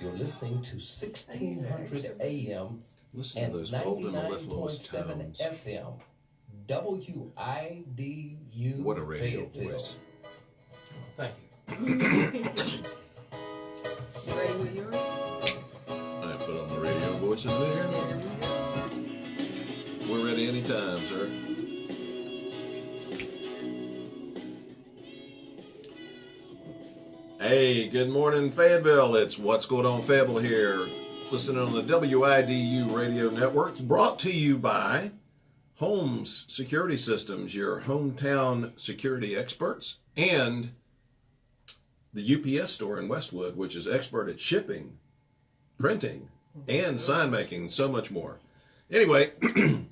You're listening to 1600 AM Listen and to those golden mellifluous 99.7 tones. FM. WIDU What a radio Fayetteville. voice. Thank you. You ready with yours? I put on the radio voices there. We're ready anytime, sir. Hey, good morning, Fayetteville. It's What's Going On Fayetteville here. Listening on the WIDU radio network. It's brought to you by Holmes Security Systems, your hometown security experts, and the UPS store in Westwood, which is expert at shipping, printing, and sign making, so much more. Anyway,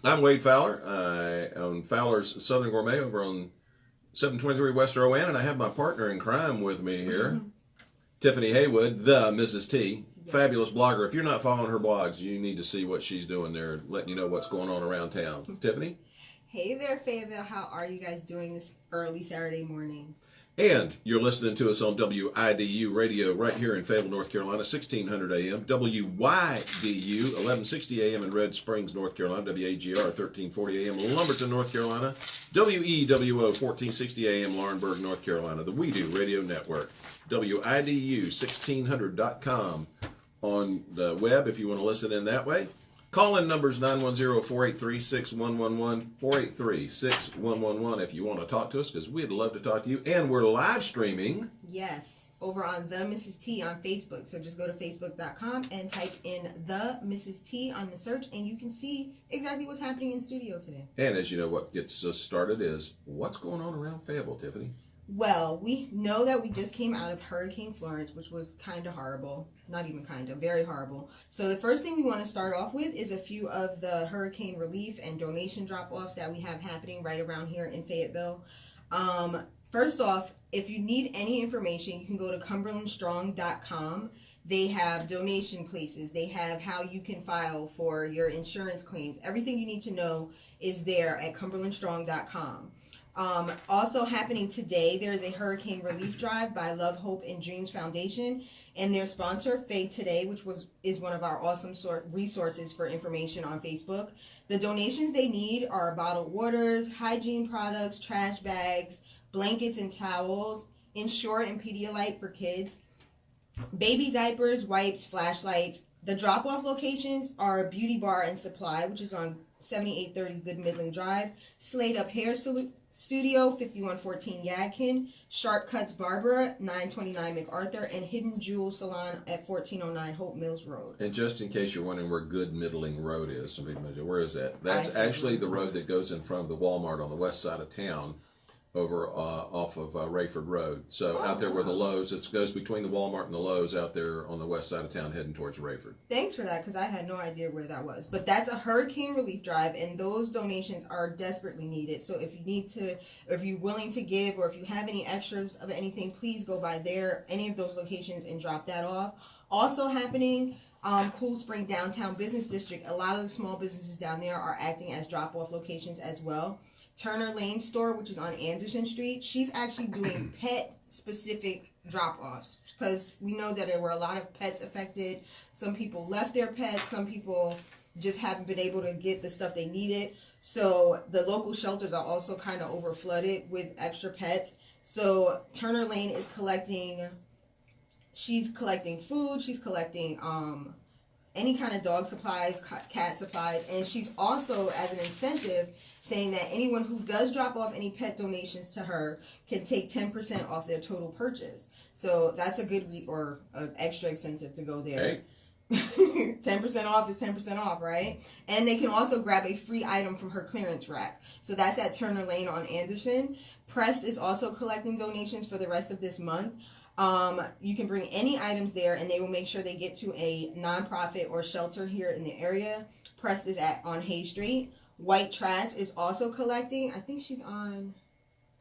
I'm Wade Fowler. I own Fowler's Southern Gourmet over on 723 West Rowan, and I have my partner in crime with me here, Tiffany Haywood, the Mrs. T, fabulous blogger. If you're not following her blogs, you need to see what she's doing there, letting you know what's going on around town. Tiffany? Hey there, Fayetteville. How are you guys doing this early Saturday morning? And you're listening to us on WIDU radio right here in Fayetteville, North Carolina, 1600 AM, WYDU, 1160 AM in Red Springs, North Carolina, WAGR, 1340 AM, Lumberton, North Carolina, WEWO, 1460 AM, Laurinburg, North Carolina, the We Do Radio Network, WIDU1600.com on the web if you want to listen in that way. Call-in numbers 910-483-6111, 483-6111 if you want to talk to us, because we'd love to talk to you. And we're live streaming. Yes, over on The Mrs. T on Facebook. So just go to facebook.com and type in The Mrs. T on the search, and you can see exactly what's happening in studio today. And as you know, what gets us started is what's going on around Fayetteville, Tiffany? Well, we know that we just came out of Hurricane Florence, which was kind of horrible. Not even kind of, very horrible. So the first thing we want to start off with is a few of the hurricane relief and donation drop-offs that we have happening right around here in Fayetteville. First off, if you need any information, you can go to cumberlandstrong.com. They have donation places. They have how you can file for your insurance claims. Everything you need to know is there at cumberlandstrong.com. Also happening today, there's a hurricane relief drive by Love, Hope, and Dreams Foundation and their sponsor, Faye Today, which is one of our awesome resources for information on Facebook. The donations they need are bottled waters, hygiene products, trash bags, blankets and towels, Ensure and Pedialyte for kids, baby diapers, wipes, flashlights. The drop-off locations are Beauty Bar and Supply, which is on 7830 Good Midland Drive, Slade Up Hair Studio, 5114 Yadkin, Sharp Cuts Barbara, 929 MacArthur, and Hidden Jewel Salon at 1409 Hope Mills Road. And just in case you're wondering where Good Middling Road is, some people may say, where is that? That's actually the road that goes in front of the Walmart on the west side of town, over off of Rayford Road. So out there where the Lowe's, it goes between the Walmart and the Lowe's out there on the west side of town heading towards Rayford. Thanks for that, because I had no idea where that was. But that's a hurricane relief drive, and those donations are desperately needed. So if you need to, or if you're willing to give, or if you have any extras of anything, please go by there, any of those locations, and drop that off. Also happening, Cool Spring Downtown Business District. A lot of the small businesses down there are acting as drop-off locations as well. Turner Lane store, which is on Anderson Street, she's actually doing pet-specific drop-offs because we know that there were a lot of pets affected. Some people left their pets. Some people just haven't been able to get the stuff they needed. So the local shelters are also kind of over-flooded with extra pets. So Turner Lane is collecting, she's collecting food. She's collecting any kind of dog supplies, cat supplies. And she's also, as an incentive, saying that anyone who does drop off any pet donations to her can take 10% off their total purchase. So that's a good or an extra incentive to go there. Hey. 10% off is 10% off, right? And they can also grab a free item from her clearance rack. So that's at Turner Lane on Anderson. Prest is also collecting donations for the rest of this month. You can bring any items there, and they will make sure they get to a nonprofit or shelter here in the area. Prest is on Hay Street. White Trash is also collecting. I think she's on,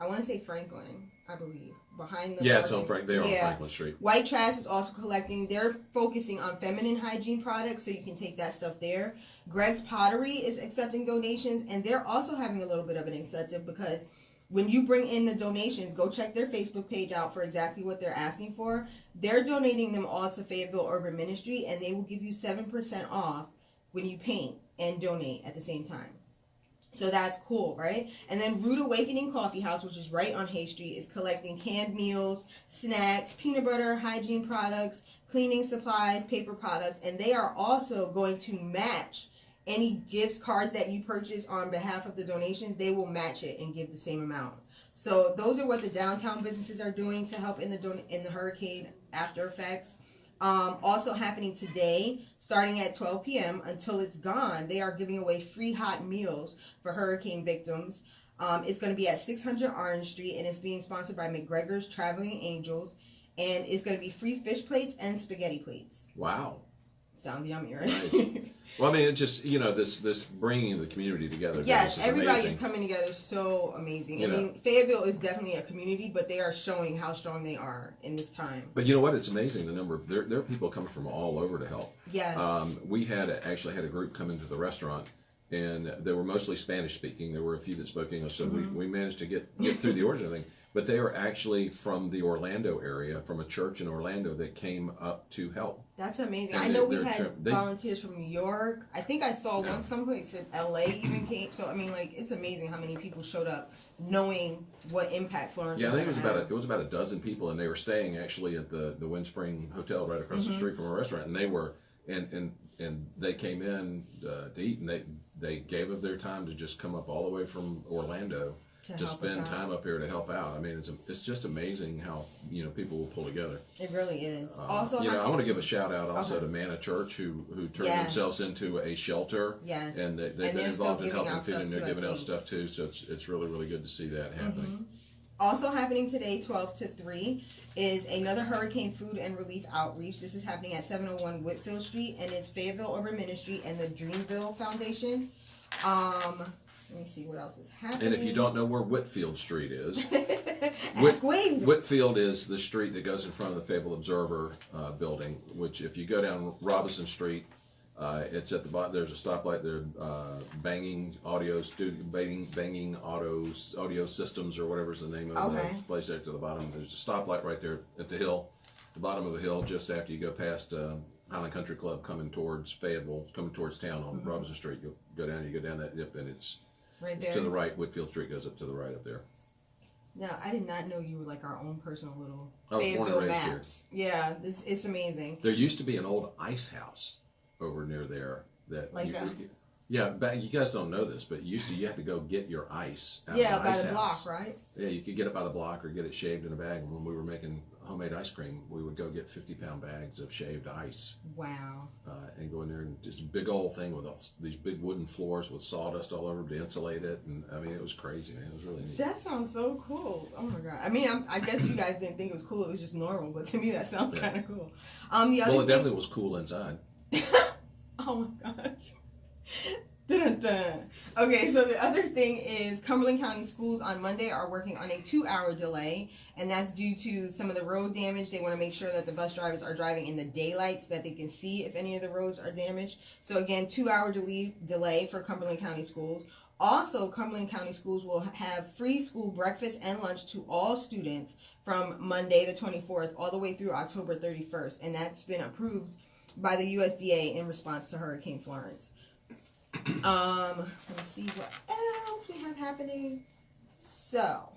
I want to say Franklin, I believe, behind the. Yeah, it's on They're on Franklin Street. White Trash is also collecting. They're focusing on feminine hygiene products, so you can take that stuff there. Greg's Pottery is accepting donations, and they're also having a little bit of an incentive because when you bring in the donations, go check their Facebook page out for exactly what they're asking for. They're donating them all to Fayetteville Urban Ministry, and they will give you 7% off when you paint and donate at the same time. So that's cool, right? And then Rude Awakening Coffee House, which is right on Hay Street, is collecting canned meals, snacks, peanut butter, hygiene products, cleaning supplies, paper products, and they are also going to match any gifts cards that you purchase on behalf of the donations. They will match it and give the same amount. So those are what the downtown businesses are doing to help in the hurricane after effects. Also happening today, starting at 12 p.m. until it's gone, they are giving away free hot meals for hurricane victims. It's going to be at 600 Orange Street, and it's being sponsored by McGregor's Traveling Angels, and it's going to be free fish plates and spaghetti plates. Wow. Sounds yummy, right? Nice. Well, I mean, it just, this bringing the community together. Yes, everybody amazing. is coming together so amazing. You I know. mean, Fayetteville is definitely a community, but they are showing how strong they are in this time. But you know what? It's amazing the number of, there are people coming from all over to help. Yes. We actually had a group come into the restaurant, and they were mostly Spanish speaking. There were a few that spoke English, so we managed to get through the origin thing. But they are actually from the Orlando area, from a church in Orlando that came up to help. That's amazing. And I know we they're had volunteers from New York. I think I saw one someplace in LA even came. So I mean, like, it's amazing how many people showed up, knowing what impact Florence. Yeah, I think it was about a dozen people, and they were staying actually at the Windspring Hotel right across the street from a restaurant, and they were and they came in to eat, and they gave up their time to just come up all the way from Orlando to spend time up here to help out. I mean, it's just amazing how people will pull together. It really is. Also, I want to give a shout out also to Manna Church, who turned themselves into a shelter. Yes. And they've been involved in helping feeding. They're giving out stuff too. So it's really, really good to see that happening. Also happening today, 12 to 3, is another hurricane food and relief outreach. This is happening at 701 Whitfield Street, and it's Fayetteville Urban Ministry and the Dreamville Foundation. Let me see what else is happening. And if you don't know where Whitfield Street is, Ask Wade. Whitfield is the street that goes in front of the Fayetteville Observer building, which if you go down Robinson Street, it's at the bottom. There's a stoplight there, banging audio systems or whatever's the name of the place there to the bottom. There's a stoplight right there at the hill, the bottom of the hill, just after you go past Highland Country Club coming towards Fayetteville, coming towards town on Robinson Street. You go down that dip, and it's right there to the right. Whitfield Street goes up to the right up there. Now, I did not know you were like our own personal little Fayetteville maps. Here. Yeah, it's amazing. There used to be an old ice house over near there that you guys don't know this, but you had to go get your ice out of the by ice the house. block, right? Yeah, you could get it by the block or get it shaved in a bag. And when we were making homemade ice cream, we would go get 50-pound bags of shaved ice. Wow. And go in there, and just a big old thing with these big wooden floors with sawdust all over to insulate it. And I mean, it was crazy, man. It was really neat. That sounds so cool. Oh my God. I mean, I guess you guys didn't think it was cool. It was just normal, but to me that sounds kind of cool. It definitely was cool inside. Oh my gosh. Dun-dun-dun. Okay, so the other thing is Cumberland County Schools on Monday are working on a 2-hour delay, and that's due to some of the road damage. They want to make sure that the bus drivers are driving in the daylight so that they can see if any of the roads are damaged. So again, 2-hour delay for Cumberland County Schools. Also, Cumberland County Schools will have free school breakfast and lunch to all students from Monday the 24th all the way through October 31st, and that's been approved by the USDA in response to Hurricane Florence. Let's see what else we have happening. So,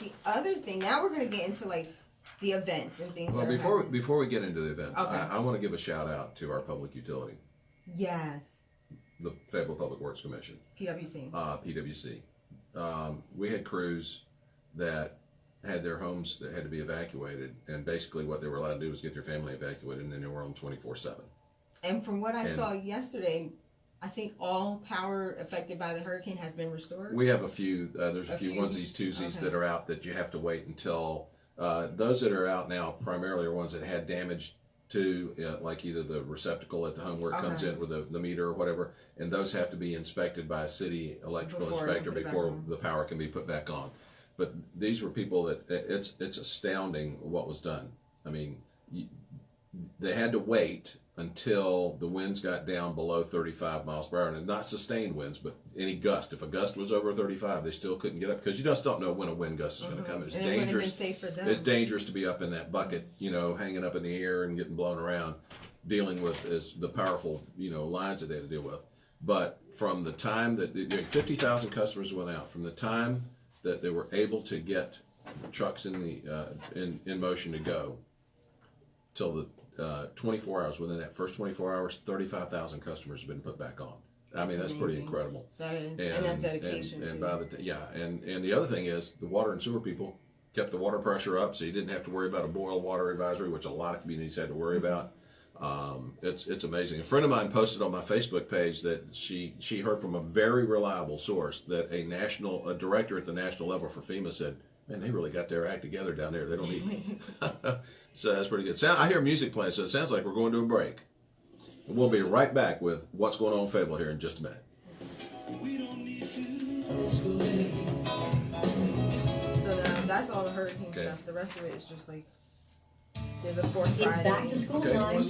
the other thing, now we're going to get into like the events and things. Well, before we get into the events, okay. I want to give a shout out to our public utility. Yes. The Fayetteville Public Works Commission. PWC. PWC. We had crews that had their homes that had to be evacuated, and basically what they were allowed to do was get their family evacuated, and then they were on 24/7. And from what I saw yesterday, I think all power affected by the hurricane has been restored. We have a few. There's a few onesies, twosies that are out that you have to wait until. Those that are out now primarily are ones that had damage to, like either the receptacle at the home where it comes in with the meter or whatever, and those have to be inspected by a city electrical inspector before the power can be put back on. But these were people that it's astounding what was done. I mean, they had to wait until the winds got down below 35 miles per hour, and not sustained winds, but any gust. If a gust was over 35, they still couldn't get up, because you just don't know when a wind gust is going to come. It's and dangerous. It safe for them. It's dangerous to be up in that bucket, hanging up in the air and getting blown around, dealing with the powerful, lines that they had to deal with. But from the time that 50,000 customers went out, from the time that they were able to get trucks in motion to go, till the 24 hours, within that first 24 hours, 35,000 customers have been put back on. I mean, that's pretty incredible. That is, and that's dedication. And by and the other thing is, the water and sewer people kept the water pressure up, so you didn't have to worry about a boil water advisory, which a lot of communities had to worry about. It's amazing. A friend of mine posted on my Facebook page that she heard from a very reliable source that a director at the national level for FEMA said, "Man, they really got their act together down there. They don't need me." So that's pretty good. I hear music playing, so it sounds like we're going to a break. And we'll be right back with what's going on in Fayetteville here in just a minute. So that's all the hurricane stuff. The rest of it is just like, there's a fourth Friday. It's back to school time.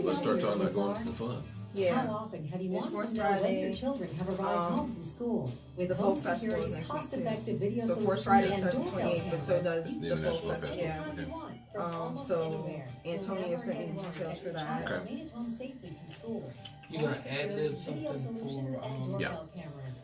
Let's start talking about going for fun. Yeah. How often have you There's wanted Fourth to know Friday, when your children have arrived home from school? With the Home Folk Festival Security's next week, cost-effective too. video So Fourth solutions Friday and starts the doorbell 28th, but so cameras. does The the International Folk Festival. Festival. Yeah. So Antonio sent me the details for that. Okay. Made it home safely from school. You're gonna Home ad-lib Security's video something solutions for, and doorbell Yeah. cameras.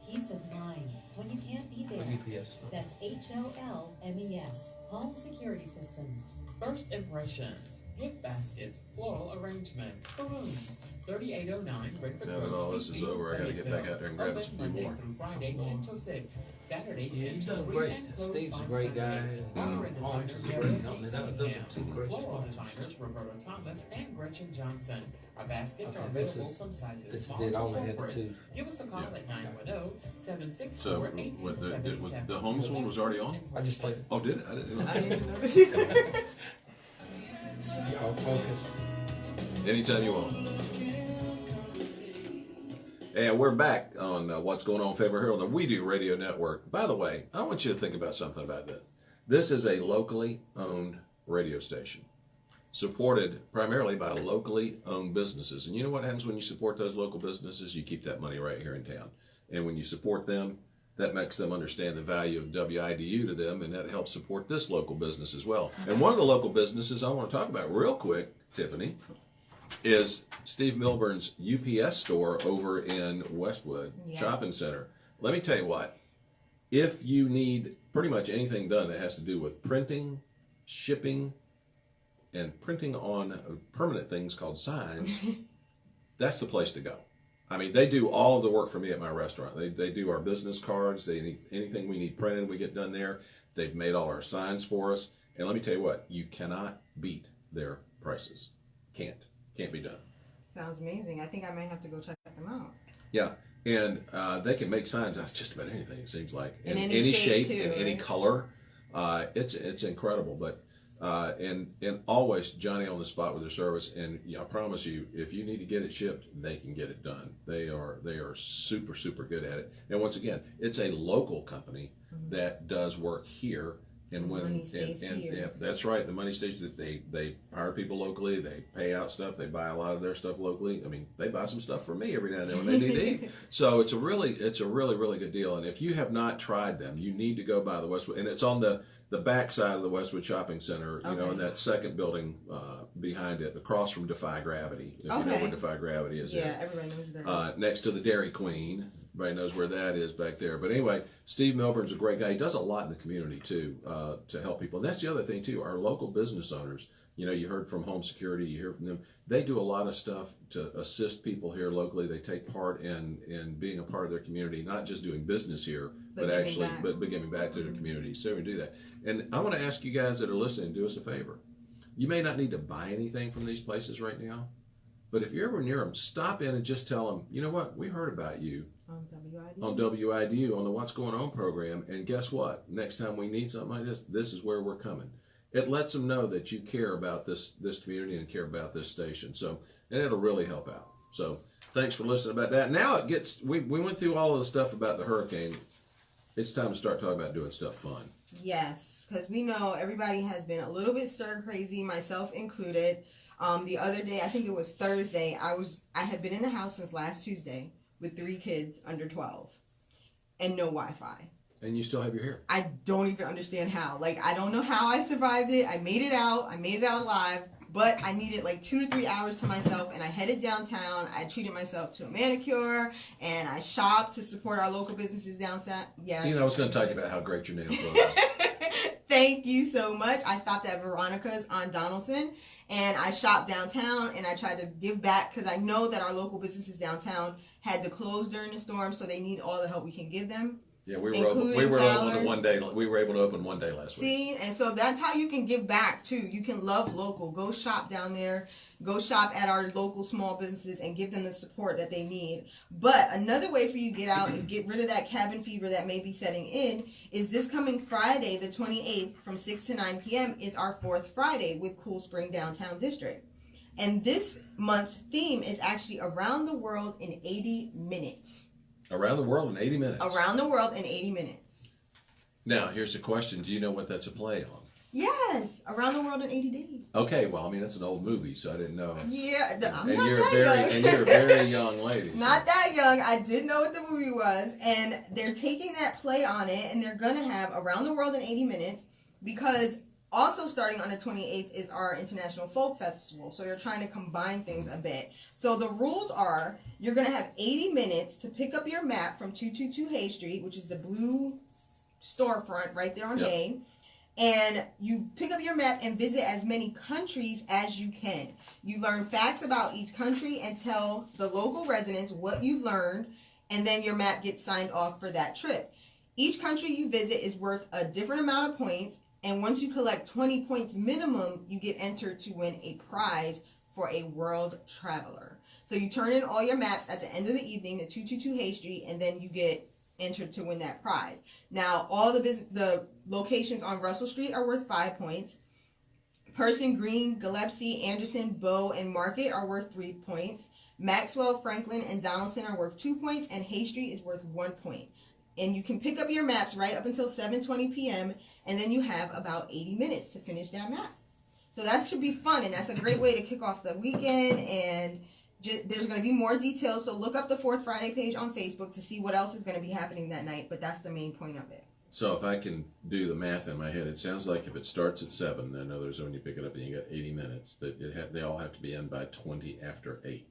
Peace of mind when you can't be for there. UPS. That's HOLMES. Home Security Systems. First impressions, gift baskets, floral arrangements, balloons, 3809 Redford Now that Road, all this is Sweetfield, over, I gotta get back out there and grab us a Open few Monday more. through Friday, 10 till 6. Saturday, Yeah, 10 he's till done 3, great. and closed Steve's a on great guy. Sunday. And Owner and Holmes is designer a great company. Gary Those are two great Floral spots. designers Roberta Thomas and Gretchen Johnson. Our baskets are Okay, this available is- from sizes this is small it. to I only had the corporate. two. Give us a call at 910-764-1877. So, the Holmes one was already on? I just played it. Oh, did it? I didn't know. I didn't notice. Y'all focus. Anytime you want. And we're back on what's going on in Fayetteville here on the We Do Radio Network. By the way, I want you to think about something about that. This is a locally owned radio station, supported primarily by locally owned businesses. And you know what happens when you support those local businesses? You keep that money right here in town. And when you support them, that makes them understand the value of WIDU to them, and that helps support this local business as well. And one of the local businesses I want to talk about real quick, Tiffany, is Steve Milburn's UPS store over in Westwood Shopping Center. Let me tell you what, if you need pretty much anything done that has to do with printing, shipping, and printing on permanent things called signs, that's the place to go. I mean, they do all of the work for me at my restaurant. They do our business cards. Anything we need printed, we get done there. They've made all our signs for us. And let me tell you what, you cannot beat their prices. Can't be done. Sounds amazing. I think I might have to go check them out. Yeah, and they can make signs out of just about anything, it seems like. In In any any shape, shape, too, in any right? color. It's incredible. But and always Johnny on the spot with their service. And I promise you, if you need to get it shipped, they can get it done. They are super good at it. And once again, it's a local company that does work here. And when money stays and here. that's right, the money stays. They hire people locally. They pay out stuff. They buy a lot of their stuff locally. I mean, they buy some stuff from me every now and then when they need to eat. So it's a really good deal. And if you have not tried them, you need to go by the Westwood. And it's on the back side of the Westwood Shopping Center. You know, in that second building behind it, across from Defy Gravity. If you know where Defy Gravity is. Yeah, everybody knows that. Next to the Dairy Queen. Everybody knows where that is back there. But anyway, Steve Milburn's a great guy. He does a lot in the community, too, to help people. And that's the other thing, too. Our local business owners, you heard from Home Security, you hear from them. They do a lot of stuff to assist people here locally. They take part in being a part of their community, not just doing business here, but giving back to their community. So we do that. And I want to ask you guys that are listening, do us a favor. You may not need to buy anything from these places right now, but if you're ever near them, stop in and just tell them, you know what, we heard about you on WIDU, on the What's Going On program, and guess what? Next time we need something like this is where we're coming. It lets them know that you care about this community and care about this station. So, and it'll really help out. So, thanks for listening about that. Now we went through all of the stuff about the hurricane. It's time to start talking about doing stuff fun. Yes, because we know everybody has been a little bit stir crazy, myself included. The other day, I think it was Thursday, I had been in the house since last Tuesday with 3 kids under 12 and no Wi-Fi. And you still have your hair. I don't even understand how. Like, I don't know how I survived it. I made it out alive, but I needed like 2 to 3 hours to myself, and I headed downtown. I treated myself to a manicure, and I shopped to support our local businesses downtown. Yeah. I was going to talk about how great your nails were. Thank you so much. I stopped at Veronica's on Donaldson, and I shopped downtown, and I tried to give back because I know that our local businesses downtown had to close during the storm, so they need all the help we can give them. Yeah, we were open one day. We were able to open one day last week. See, and so that's how you can give back too. You can love local. Go shop down there. Go shop at our local small businesses and give them the support that they need. But another way for you to get out and get rid of that cabin fever that may be setting in is this coming Friday, the 28th, from 6 to 9 p.m. is our 4th Friday with Cool Spring Downtown District. And this month's theme is actually Around the World in 80 Minutes. Around the world in 80 minutes. Around the World in 80 Minutes. Now, here's a question. Do you know what that's a play on? Yes, Around the World in 80 Days. Okay, well, I mean, that's an old movie, so I didn't know. Yeah, no, I'm And not you're that young. and you're a very young lady. Not that young. I did know what the movie was, and they're taking that play on it, and they're gonna have Around the World in 80 Minutes, because also starting on the 28th is our International Folk Festival, so they're trying to combine things a bit. So the rules are, you're gonna have 80 minutes to pick up your map from 222 Hay Street, which is the blue storefront right there on Hay. And you pick up your map and visit as many countries as you can. You learn facts about each country and tell the local residents what you've learned, and then your map gets signed off for that trip. Each country you visit is worth a different amount of points, and once you collect 20 points minimum, you get entered to win a prize for a world traveler. So you turn in all your maps at the end of the evening to 222 Hay Street, and then you get entered to win that prize. Now, all the locations on Russell Street are worth 5 points. Person, Green, Gillespie, Anderson, Bow, and Market are worth 3 points. Maxwell, Franklin, and Donaldson are worth 2 points, and Hay Street is worth 1 point. And you can pick up your maps right up until 7:20 p.m., and then you have about 80 minutes to finish that map. So that should be fun, and that's a great way to kick off the weekend, and there's going to be more details, so look up the 4th Friday page on Facebook to see what else is going to be happening that night, but that's the main point of it. So if I can do the math in my head, it sounds like if it starts at 7, I know there's when you pick it up and you got 80 minutes, that they all have to be in by 20 after 8.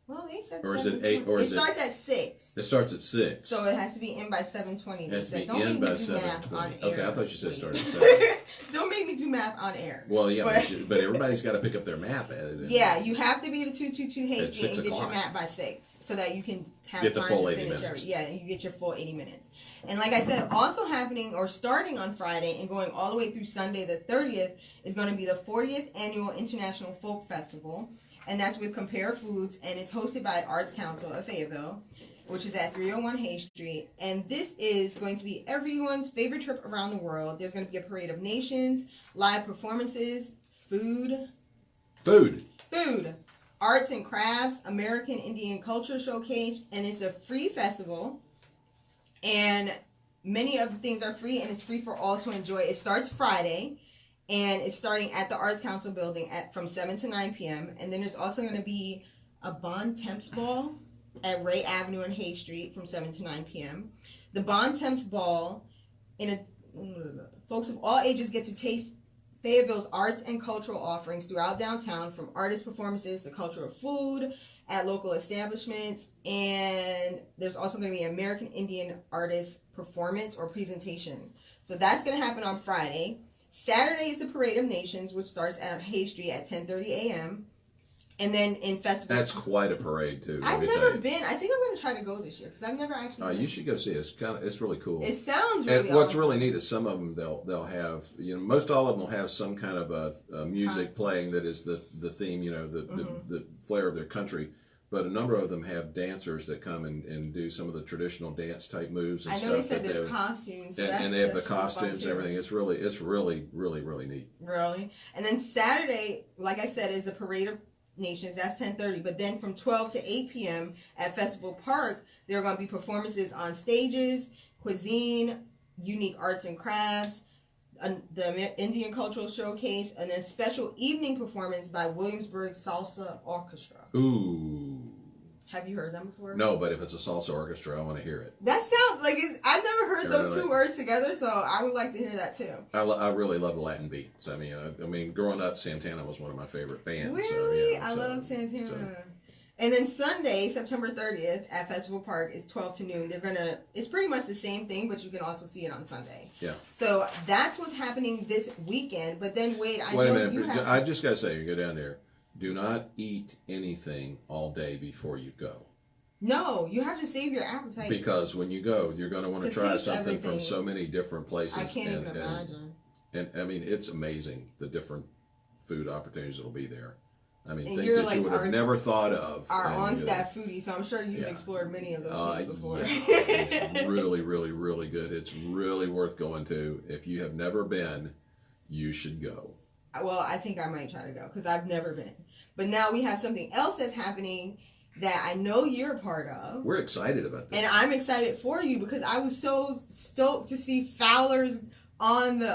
Well, they said Or is it 8? Or is it starts at 6. It starts at 6. So it has to be in by 7:20. It has to be Don't in make by me do math on 7:20. air. Okay, I thought you said it started at 7. Don't make me do math on air. Well, yeah, but everybody's got to pick up their map. Yeah, you have to be to 222 Hay At Street 6 and get your o'clock. map by 6 so that you can have Get the time full to 80 finish minutes. Yeah, and you get your full 80 minutes. And like I said, also happening or starting on Friday and going all the way through Sunday the 30th is going to be the 40th Annual International Folk Festival. And that's with Compare Foods, and it's hosted by Arts Council of Fayetteville, which is at 301 Hay Street. And this is going to be everyone's favorite trip around the world. There's going to be a parade of nations, live performances, food, arts and crafts, American Indian culture showcase, and it's a free festival. And many of the things are free, and it's free for all to enjoy. It starts Friday. And it's starting at the Arts Council building from 7 to 9 p.m. And then there's also going to be a Bon Temps Ball at Ray Avenue and Hay Street from 7 to 9 p.m. The Bon Temps Ball, folks of all ages get to taste Fayetteville's arts and cultural offerings throughout downtown, from artist performances to cultural food at local establishments. And there's also going to be an American Indian artist performance or presentation. So that's going to happen on Friday. Saturday is the Parade of Nations, which starts at Hay Street at 10:30 a.m. And then in festival... That's quite a parade, too. I've never been. I think I'm going to try to go this year, because I've never actually been. You should go see it. It's really cool. It sounds really And what's awesome. really neat is some of them they'll have, most all of them will have some kind of a music playing that is the theme, the flair of their country. But a number of them have dancers that come and do some of the traditional dance type moves and I stuff. know they said there's costumes. So and they have the that's really costumes and fun, everything. It's really neat. Really? And then Saturday, like I said, is the Parade of Nations. That's 10:30. But then from 12 to 8 p.m. at Festival Park, there are going to be performances on stages, cuisine, unique arts and crafts, the Indian Cultural Showcase, and a special evening performance by Williamsburg Salsa Orchestra. Ooh. Have you heard them before? No, but if it's a salsa orchestra, I want to hear it. That sounds like I've never heard those Really? two words together, so I would like to hear that too. I really love the Latin beats. I mean, growing up, Santana was one of my favorite bands. Really? So, yeah, I love Santana. so- And then Sunday, September 30th at Festival Park is 12 to noon. It's pretty much the same thing, but you can also see it on Sunday. Yeah. So that's what's happening this weekend. But then wait, Wait a know minute. you have I just got to say, you go down there, do not eat anything all day before you go. No, you have to save your appetite. Because when you go, you're going to want to try taste something everything. from so many different places. I can't even imagine. And I mean, it's amazing the different food opportunities that'll be there. I mean, And things you're that like you would have never thought of. Our and, on-staff foodie, so I'm sure you've Yeah. explored many of those things before. Yeah, it's really, really, really good. It's really worth going to. If you have never been, you should go. Well, I think I might try to go because I've never been. But now we have something else that's happening that I know you're a part of. We're excited about this. And I'm excited for you because I was so stoked to see Fowler's on the,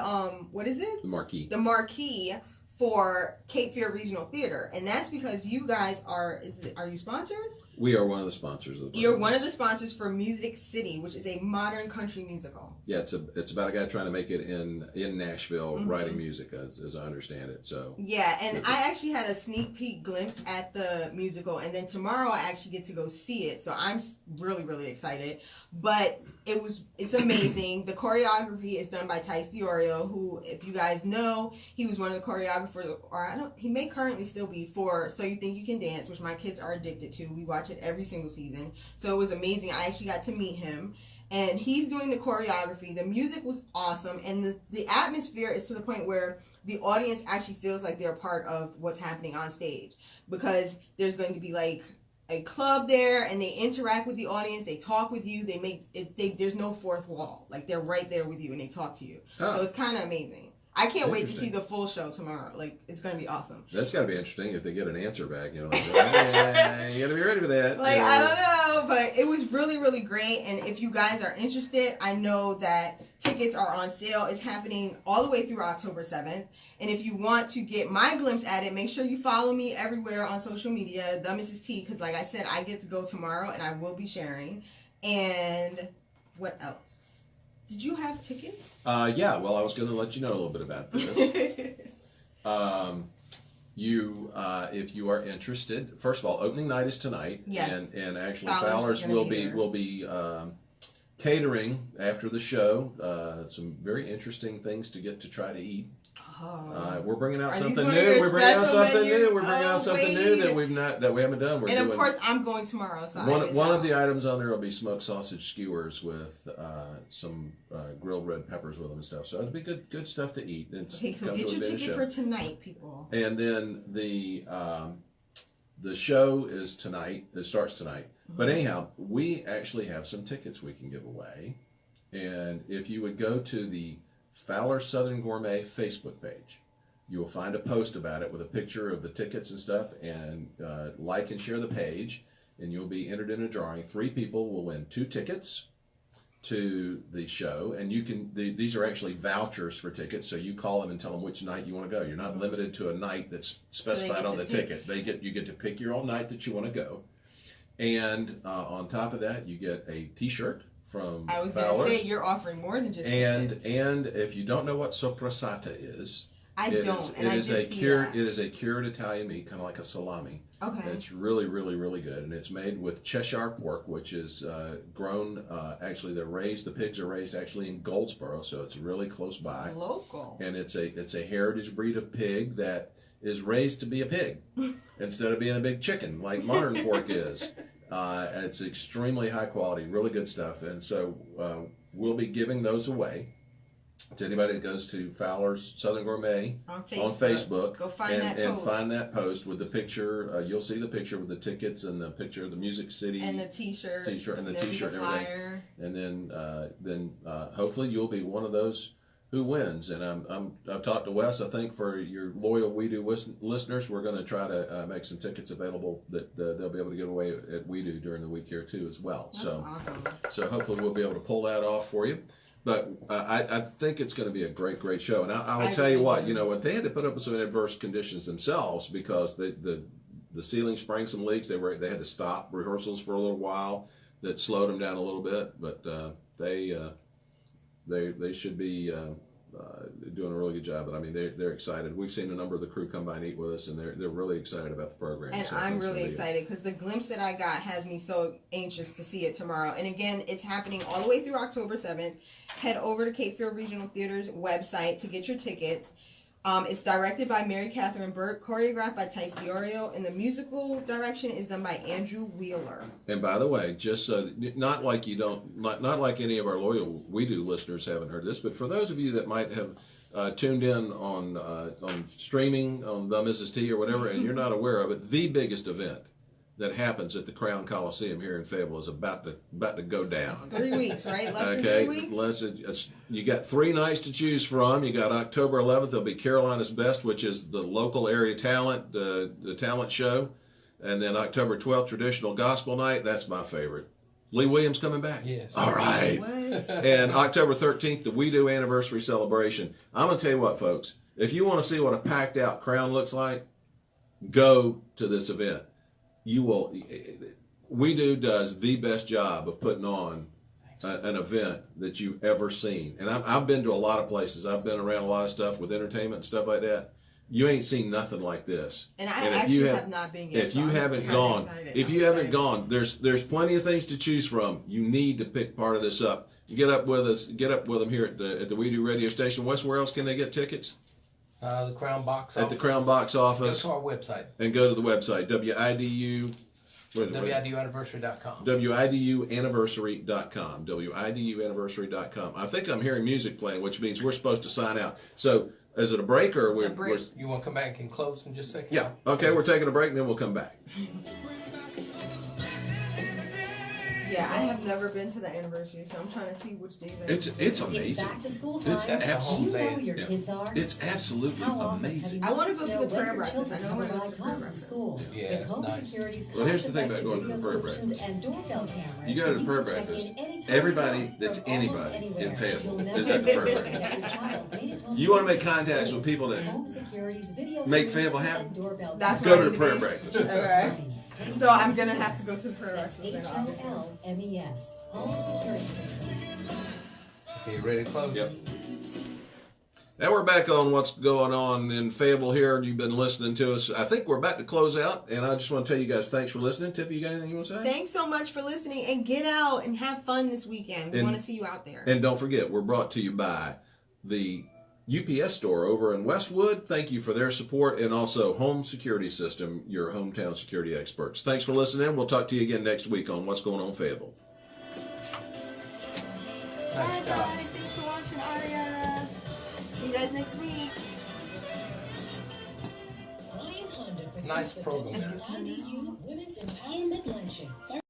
what is it? The marquee. The marquee for Cape Fear Regional Theater. And that's because you guys are you sponsors? We are one of the sponsors of the You're one of the sponsors for Music City, which is a modern country musical. Yeah, it's about a guy trying to make it in Nashville, Mm-hmm. writing music, as I understand it. So Yeah, and I actually had a sneak peek glimpse at the musical, and then tomorrow I actually get to go see it, so I'm really, really excited. But it's amazing. The choreography is done by Tice Diorio, who, if you guys know, he was one of the choreographers, he may currently still be for So You Think You Can Dance, which my kids are addicted to. We watch it every single season, so it was amazing. I actually got to meet him. And he's doing the choreography. The music was awesome. And the atmosphere is to the point where the audience actually feels like they're a part of what's happening on stage. Because there's going to be like a club there and they interact with the audience. They talk with you. There's no fourth wall. Like they're right there with you and they talk to you. Oh. So it's kind of amazing. I can't wait to Interesting. see the full show tomorrow. Like, it's going to be awesome. that's got to be interesting if they get an answer back. You know, like, hey, you got to be ready for that. Like, you know. I don't know, but it was really, really great. And if you guys are interested, I know that tickets are on sale. It's happening all the way through October 7th. And if you want to get my glimpse at it, make sure you follow me everywhere on social media, TheMrsTee, because like I said, I get to go tomorrow and I will be sharing. And what else? Did you have tickets? Yeah, well, I was going to let you know a little bit about this. If you are interested, first of all, opening night is tonight. Yes. And actually, Fowler's Fowler's gonna will be be catering after the show. Some very interesting things to get to try to eat. We're bringing out Are these something one of new. your We're bringing out special something menus? new. We're bringing out something new wait. that we haven't done. We're And doing, of course, I'm going tomorrow. So one of the items on there will be smoked sausage skewers with some grilled red peppers with them and stuff. So it'll be good stuff to eat. Okay, so comes get with your a bit of ticket show. for tonight, people. And then the show is tonight. It starts tonight. But anyhow, we actually have some tickets we can give away. And if you would go to the Fowler Southern Gourmet Facebook page, you will find a post about it with a picture of the tickets and stuff, and like and share the page, and you'll be entered in a drawing. 3 people will win 2 tickets to the show, and these are actually vouchers for tickets, so you call them and tell them which night you want to go. You're not limited to a night that's specified on the ticket. You get to pick your own night that you want to go, and on top of that, you get a T-shirt from I was going Fowler's. to say, you're offering more than just And tickets. if you don't know what sopressata is, I don't, and it I is did a see cured that. it is a cured Italian meat, kind of like a salami. Okay. It's really, really, really good, and it's made with Cheshire pork, which is grown. Actually, the pigs are raised actually in Goldsboro, so it's really close by. Local. And it's a heritage breed of pig that is raised to be a pig instead of being a big chicken like modern pork is. It's extremely high quality, really good stuff, and so we'll be giving those away to anybody that goes to Fowler's Southern Gourmet on Facebook. Go find that post. And find that post with the picture. You'll see the picture with the tickets and the picture of the Music City and the T-shirt. and the then T-shirt the and everything. flyer. And then hopefully you'll be one of those who wins. And I've talked to Wes. I think for your loyal We Do listeners, we're going to try to make some tickets available that they'll be able to give away at We Do during the week here too as well. That's awesome. So hopefully we'll be able to pull that off for you. But I think it's going to be a great show. And I will I tell you really what, do. you know what, they had to put up with some adverse conditions themselves because the ceiling sprang some leaks. They had to stop rehearsals for a little while. That slowed them down a little bit, but they should be doing a really good job. But I mean, they're excited. We've seen a number of the crew come by and eat with us, and they're really excited about the program. And So I'm it's really gonna be- excited because the glimpse that I got has me so anxious to see it tomorrow. And again, it's happening all the way through October 7th. Head over to Cape Fear Regional Theater's website to get your tickets. It's directed by Mary Catherine Burke, choreographed by Tice Diorio, and the musical direction is done by Andrew Wheeler. And by the way, just so not like any of our loyal We Do listeners haven't heard this, but for those of you that might have tuned in on streaming on TheMrsTee or whatever, and you're not aware of it, the biggest event that happens at the Crown Coliseum here in Fayetteville is about to go down. 3 weeks, right? Less Okay, than 3 weeks? you got 3 nights to choose from. You got October 11th. There'll be Carolina's Best, which is the local area talent, the talent show, and then October 12th, traditional gospel night. That's my favorite. Lee Williams coming back. Yes. All right. What? And October 13th, the We Do anniversary celebration. I'm gonna tell you what, folks. If you want to see what a packed out Crown looks like, go to this event. You will. We Do does the best job of putting on an event that you've ever seen. And I've been to a lot of places. I've been around a lot of stuff with entertainment and stuff like that. You ain't seen nothing like this. And I if actually you have not been yet. If so you I'm haven't kinda gone, excited. if I'm you haven't excited. gone, there's plenty of things to choose from. You need to pick part of this up. Get up with us. Get up with them here at the We Do radio station. Wes, where else can they get tickets? The Crown Box At Office. the Crown Box Go Office. to our website, And go to the website, WIDU. What is it? WIDUanniversary.com. WIDUanniversary.com. WIDUanniversary.com. I think I'm hearing music playing, which means we're supposed to sign out. So, is it a break or It's a we're break. You want to come back and close in just a second? yeah, okay, we're taking a break and then we'll come back. Yeah, I have never been to the anniversary, so I'm trying to see which day that It's It's amazing. back to school It's time. absolutely- Do you know who your yeah. kids are? It's absolutely How often have amazing. you I wanna wanted go to know the when prayer your breakfast. children I know have we're going to arrived the prayer home from breakfast. school? Yeah, With it's Home nice. Security's Well, here's the thing about cost-effective going to the video prayer solutions breakfast. and doorbell cameras, You go to the can prayer check in breakfast. anytime Everybody you want that's from almost anybody anywhere. in Fayetteville You'll never is at the prayer know breakfast. if your child made it home You want to make safely from contacts school. with people that Home Security's video make solutions Fayetteville happy. and doorbell That's go what to I'm the prayer saying. breakfast. Alright. So I'm going to have to go to the prayer That's breakfast then, obviously. HOLMES. Home Security Systems. Okay, ready to close? Yep. Now we're back on what's going on in Fayetteville here. You've been listening to us. I think we're about to close out, and I just want to tell you guys thanks for listening. Tiffy, you got anything you want to say? Thanks so much for listening, and get out and have fun this weekend. We And- want to see you out there. And don't forget, we're brought to you by the UPS store over in Westwood. Thank you for their support, and also Home Security System, your hometown security experts. Thanks for listening. We'll talk to you again next week on What's Going On Fayetteville. Nice job. Thanks for watching, Aria. See you guys next week. Ryan Honda presents Nice the program. WIDU Women